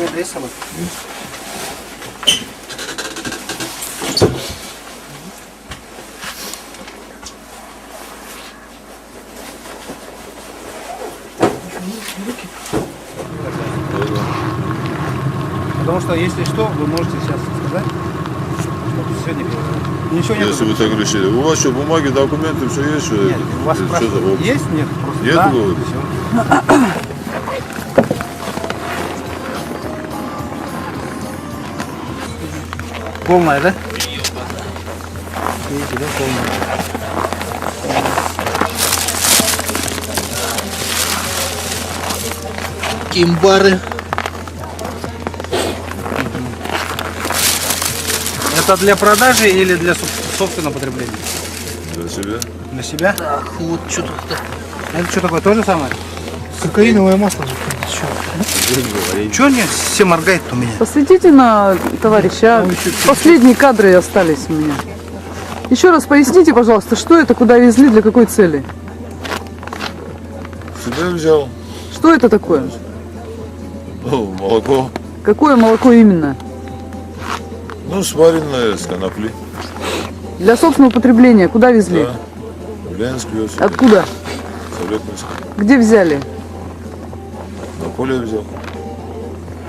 Документы есть с собой? Потому что, если что, вы можете сейчас сказать, что сегодня ничего нет. Если вы так решили. У вас что, бумаги, документы, все есть? Что, Нет, у вас что спрашивают, есть? Нет, просто нет, да, говорит? всё. Полная, да? Видите, да, полная. Кимбары. Это для продажи или для собственного потребления? Для себя? Для себя? Так, вот что-то. Это что такое, то же самое? Кокаиновое масло. Чего не все моргает у меня? Посветите на товарища. Последние кадры остались у меня. Еще раз поясните, пожалуйста, что это, куда везли, для какой цели? Себя взял. Что это такое? Ну, молоко. Какое молоко именно? Ну, сваренное с конопли. Для собственного потребления. Куда везли? Да. В Ленск вез. Откуда? Советницк. Где взяли? На поле взял.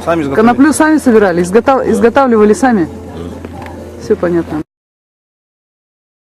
Сами изготовили? Коноплю сами собирали? Изготавливали сами? Все понятно.